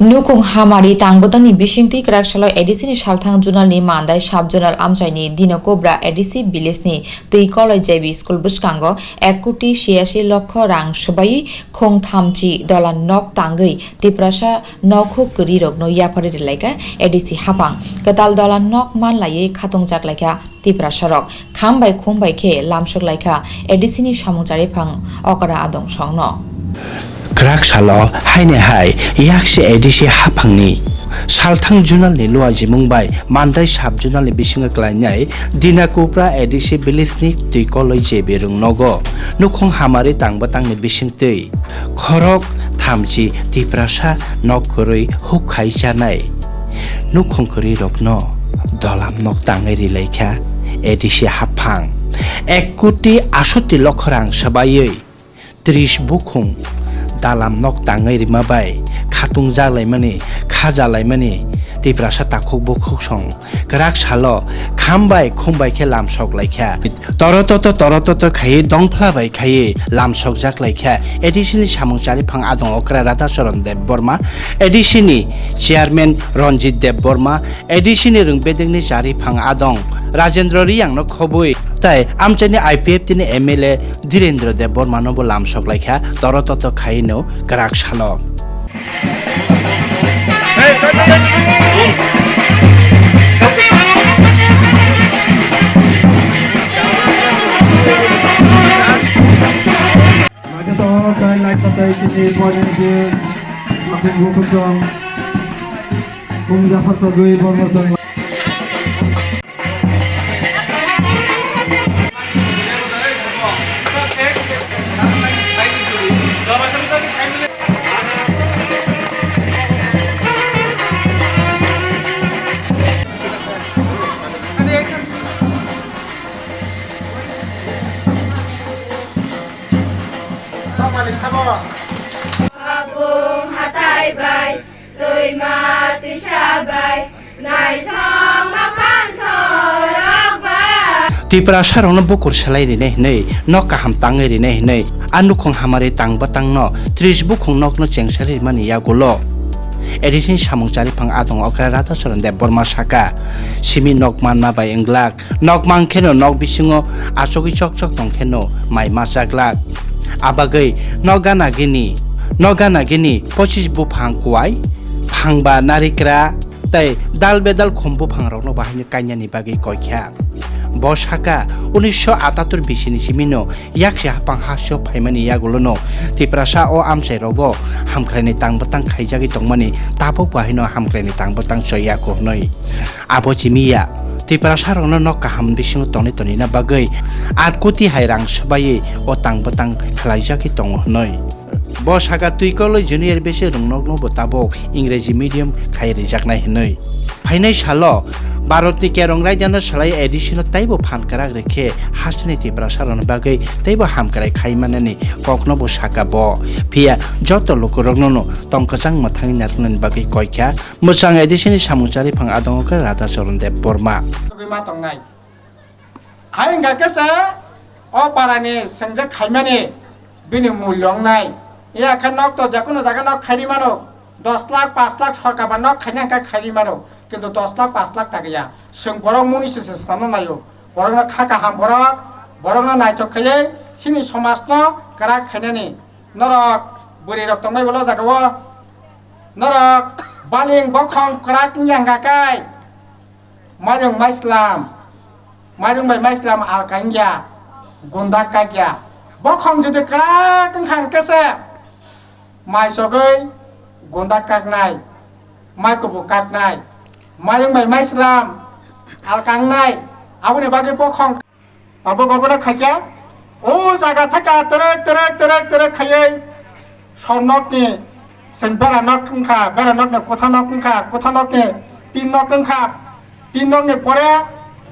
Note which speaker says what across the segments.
Speaker 1: Nukhung Hamari Tangbotani Bishingti Krakshalo Edisini Shalthang Journal ni Mandai Sub Journal Amchaini Dino Cobra Edisi Bilisni Twikoloy JB School Buskango 1 কোটি 86 লক্ষ রাং সবাই খং থামচি দলান knock তাঙ্গই Tiprasa নখো করি রগ্ন ইয়াফারি Laika ADC হাপাং কতাল দলান knock মানলাইয়ে খাতং জাক লাইকা তিপ্রাসারক খামবাই খুমবাই খে লামসক লাইকা এডিসিনি সামুজারি ফাং অকরা আদং সংন
Speaker 2: Krakshalo haine hai yakse edisi hapangni Salthang Journal ni luwa jimungbai Mandai Sub Journal ni bisinga klainai Dina Kupra edisi bilisnik Twikoloy jebe rung nogo Nukhung Hamari Tangbatang ni bisingtei Khorok Thamchi Tiprasa Nokkurui Hukai janai Nukhung kuri rokno Dolam nok tangai rilaika edisi hapang 1 কোটি 68 লক্ষ রাং সবাই 30 Bukhung Dolam nok tangai rimabai khatung jalaimani khajalaimani tiprasa takhuk bokhuk song Krakshalo khambai khumbai khe lamsok laikha torototo khai dongphlabai khai lamsok jak laikha edisini samungchari phang adong okra rata charan dev borma edisini chairman Ranjit Dev Borma edisini rung bedengni jari phang adong Rajendra Riyang no khobui tai amchani IPF tini MLA Dhirendra Dev Borma no bo lamsok laikha torototo khai no Krakshalo
Speaker 3: Bukhung hatai bai, tui mati shabai, nai thong makan thorok bai.
Speaker 2: Tiprasa rong bokur salai ri nei nok kaham tangai ri nei Nukhung Hamari Tangbatang no 30 Bukhung nok no chengsari mani yagulo Edisin samungchari phang adong okra rata charan Dev Borma saka simi nokman ma bai englak nokman kheno nok bisingo achogi chok tongkheno mai masaglak abagai nogana gini 25 bu phang kuai phangba narikra tai dal bedal khombu phangrok no bahini kanyani bagi koikha bosaka 1978 bisini simino yakse hapang hasyo phaimani yagulono tiprasa o amchai rogo hamkhrani tangbatang khaijagi tongmani tapok bahino hamkhrani tangbatang soya ko noi abo chimiya Tiprasa rongno nok kaham bisingo toni na bagai 8 কোটি hairang sabai o tangbatang khlaijaki tongo noi Bosaka Twikoloy junior bese rongno botabo Ingreji medium khairi jaknai hinoi phainai salo Bharotni kerong raijano salai edisino taibo phankarak rekhe hasni tiprasa ron bagai taibo hamkarai khaimanani kokno bo saka bo phia joto lokorogno tongkachang mathangi natnan bagai koikha musang edisini samungchari phang adong ka Radha Charan Dev Borma
Speaker 4: ma tongnai hai nga kasa o parani sangja khaimani bini mulyong nai ya khanok to jakono jaga nok khairi mano 10 lakh 5 lakh সরকার বানক খাইনা কা খাইরি মানো কিন্তু 10 লাখ 5 লাখ টাকা ইয়া song বরং মুনিসে সামনে নাইও বরং খাকা হাম বরং নাইতো খাইয়ে সিনি সমাজ ন কারা খাইনানি নরক বুরি রক্ত মাই বলো জাগাও নরক বালিং বখং কারা কিয়াঙ্গা কাই মাইরং মাইসলাম আল কাইয়া গুন্ডা কাইয়া বখং যদি কারা কংখান কেসে মাই সগৈ Gonda kaknai, mai kubu kaknai, mayung mai Islam, al kangnai, abu ne bagi Bukhung, abu na khakya, o jaga thaka terek khaye, sonok ni, sen bera nok ne kotha nok ne, tin nok ne pore,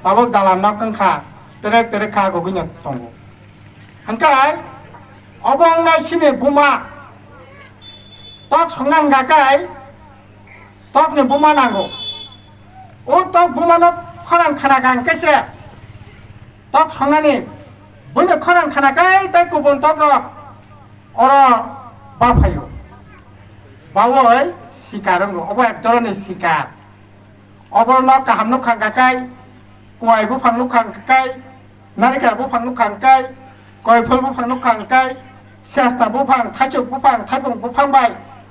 Speaker 4: abu dalam nok kha, terek kha goginya tongo. Hangkai, obong nai sini buma. Tok songang gakai, tok ne buma nango. O tok buma no khorang khana gang kese. Tok songani, bune khorang khana kai tai kubun tok ro. Ora ba phayo. বাওই শিকার of এক ধরনের শিকার অবর্ণ কাহাম নুখাং কাকাই কয় বুফাং নুখাং কাকাই নারিকেল বুফাং নুখাং কাই কয় ফুল বুফাং নুখাং কাই সেস্তা বুফাং থাইচুক বুফাং থাইপুং বুফাं by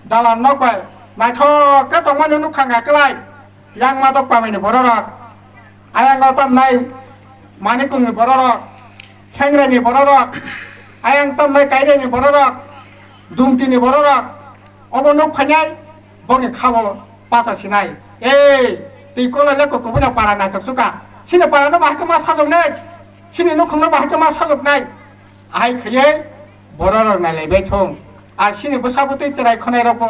Speaker 4: দালান নকবাই নাইথক কে তংমানি নুখাं आकलाय yang matok pamini bororok ayang otom nai manikungni bororok sengreni bororok ayang tom nai kaideni bororok dumtini bororok obo nuk phanai boni khabo pasa sinai Twikoloy le kokobuna para na toksuka sini para no bahke ma sajok nai sini nukhung no bahke ma sajok nai ai khye bororok nai lebei thong ar sini busabutui cherai khonai roko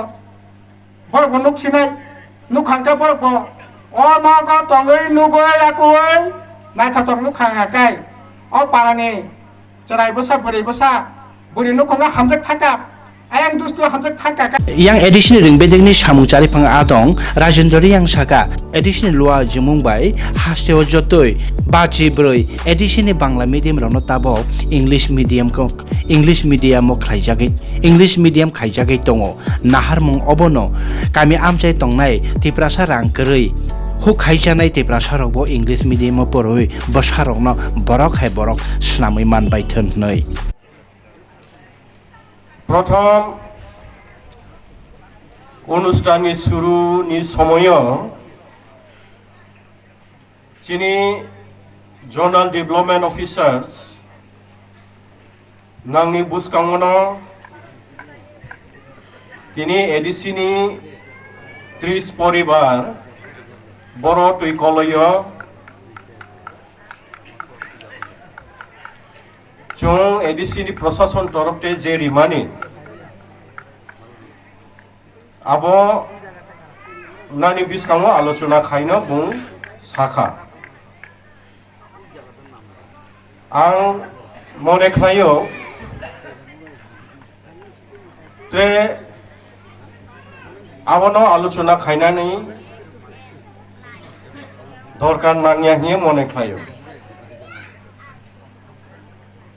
Speaker 4: borok nuk sinai nukhang ka borok o ma ko tongoi nugoi akoi nai thatok nukhang akai o parani cherai busa buri nukhung hamjak thakap ayang dustu hamjak thakak
Speaker 2: yang additional ringbedekni samungchari phang adong rajendri yang saka additional lua jumung bai hasteo jotoi bachi broi additional bangla medium rono tabo english medium mo khaijagei tongo nahar mung obono kami amchai tongnai tiprasarang krei hu khaijanai tiprasarok bo english medium mo poroi bosarok no borok hai borok snamui manbai thonnoi
Speaker 5: প্রথম অনুষ্ঠানটি শুরুনি সময় যিনি zonal development officers নাংনি বুসকাংনো তিনি এডিসিনি 30 পরিবার বড় টুইকলয় जों एडिसिनि प्रशासन तरफते जे रिमानि आबो नानि बिसकांगो आलोचना खायनो बुं साखा आं मने खायो ते आबोनो आलोचना खायनानि दरकार नांगिया हिये मने खायो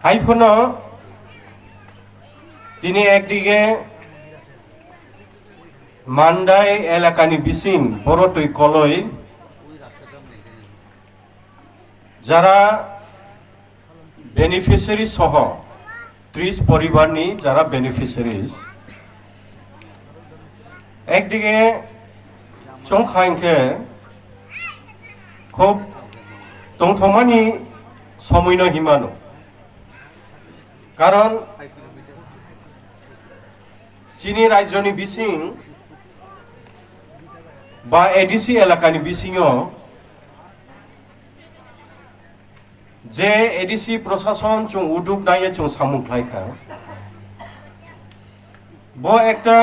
Speaker 5: हाइफोनो दिनै एकदिके मान्दाय एलाकानि बिसिं बर' टुइकलय যারা बेनिफिशियारि सह 30 परिबारनि যারা बेनिफिशियारिज एकदिके चंखाइनखे खूब तंथमानि समयनो हिमानो कारण चीनी राज्यनि बिसिं बा एडिसि एलाकानि बिसिङो जे एडिसि प्रशासन जों उदुग नायो जों सामुंख्लायखा बो एकटा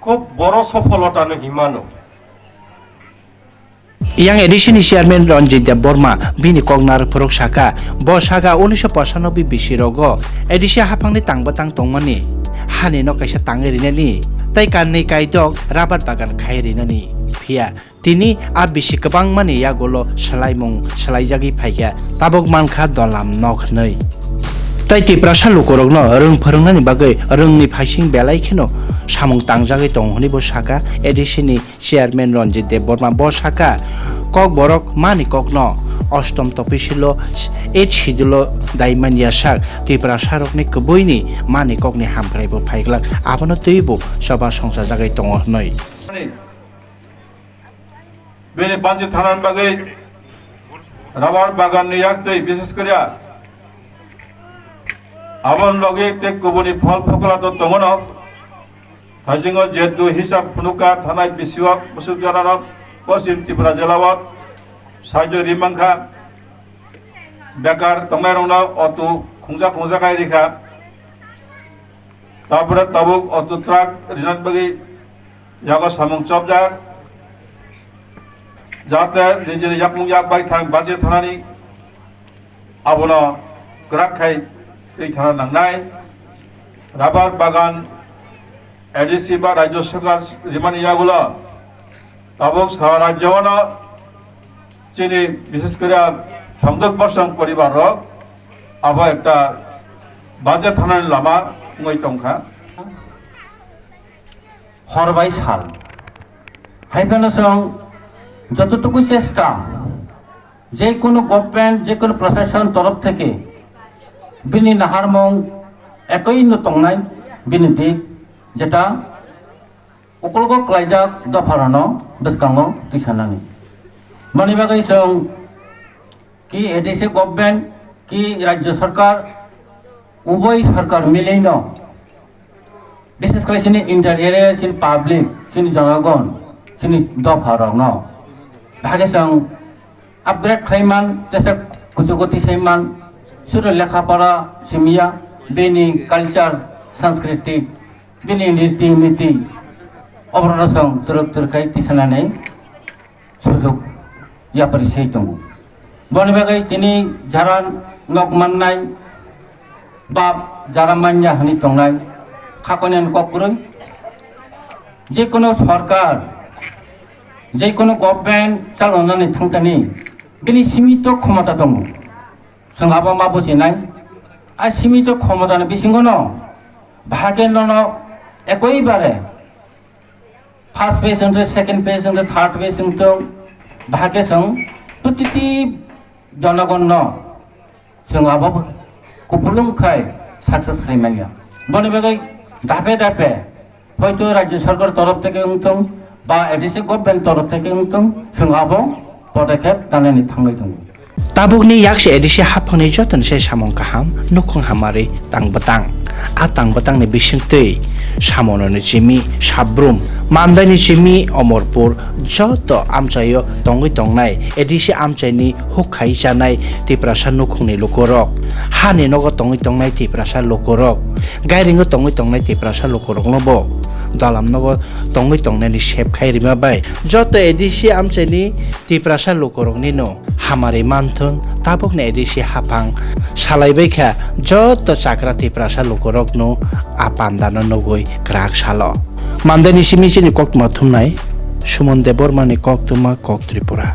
Speaker 5: खूब बड़ सफलतानो हिमानो
Speaker 2: yang edisi chairman Ranjit Dev Burma bini kognar purok saka bo saka 1995 bisirogo edisi hapangni tangbatang tongmani hani no kaisa tangirinani tai kanni kaidok rabat bagan khairinani phia tini a bisi kabang mani yagolo salaimung salaijagi phaikya tabok mankha dolam nokhnei tai tiprasa lukorokno rung phorongnani bagai rungni phaising belai kheno samung tangjagi tonghoni bo saka edisini chairman Ranjit Dev Burma bo saka kok borok mani kokno অষ্টম তপিছিল এই ছিদুল দাইমান Yasak তিপ্রাসারকনি কবইনি মানি cockney হামফ্রাইবো ফাইগলাক আবনো তৈবো সভা সংসার জাগাই দङ नै
Speaker 6: बेनि पांचे थानान बागै rubber बागान नि याक्तै विशेष करिया आबन लगे ते गुबुनि फल फकला तो दङनो थाजिङो जेतु हिसाब फुनुका थानाय बिसिवाक मुसुजानान पश्चिम त्रिपुरा जिल्लायाव साइजो रिमांखा बेकार तंगायरंना अतु खुंजा गायरिखा ताबुरा ताबुक अतु ट्राक रिनान बगै यागो सामुं चबजा जाते निजे याकमुं याक बाय थां बाजे थानानि आबनो ग्राखाय दै थाना नांनाय राबार बागान एडिसि बा राज्य सरकार रिमानि यागुला ताबुक सारा राज्यनो चीनी विशेष कर संदक बसं परिवार अब एक बाजे थाना लामा मैं तंखा
Speaker 7: হরবাই সাল হাইফেন সং যতটুকু চেষ্টা যে কোনো গভর্নমেন্ট যে কোনো প্রশাসন তরফ থেকে বিনি নাহারমং একই নতংনাই বিনি দিক যেটা ukologo klaijak dafarano beskango tisanani mani bagai song ki edise government ki rajya sarkar uboi sarkar mileino বিশেষ করে sini inter area sini public sini janagon sini dafarano bhage song upgrade khaiman jese kujogoti saiman sudah lekha para simia bini culture sanskritik bini niti অবরণসং তুরক তুরকাই তিসানানে সুযোগ ইয়াপারি সেই দङ বনবাগাই তিনি যারা knock মাননাই বা যারা মান্যা হানি দংনাই খাকনেন ককরই যে কোনো সরকার যে কোনো গভর্নমেন্ট চালানাनै थांतानि बिनि सीमित क्षमता दङ जों आबा मा बुजिनाय आ सीमित क्षमतानि बिसिङनो भागेननो एकैबारे first page and second page and third page তো ভাগে সং প্রতিটি জনগণ जों आबो कुपुलुं खाय साक्सेस खायमानिया बने बागै दापे হয়তো রাজ্য সরকার তরফ থেকে উংতং বা এডিসি গভর্নমেন্ট তরফ থেকে উংতং जों आबो পদক্ষেপ দানানি थांबाय दङ
Speaker 2: tabukni yakse edisi haponi joton se samong kaham nukhung hamari tangbatang a tangbatang ni bisingtei samono ni chimi sabrum mandai ni chimi omorpur joto amchayo tongoi tongnai edisi amchaini hukai janai tiprasa nukhung ni lokorok hani nogo tongoi tongnai tiprasa lokorok gairingo tongoi tongnai tiprasa lokorok nobo dolam nogo tongoi tongnai ni shep khai rima bai joto edisi amchaini tiprasa lokorok ni no hamari manthung tabuk ne edisi hapang salaibai kha joto chakra tiprasa lokorok no apandano nogoi krak salo mandani simi chini kok mathumnai sumonde bormani kok tuma kok tripura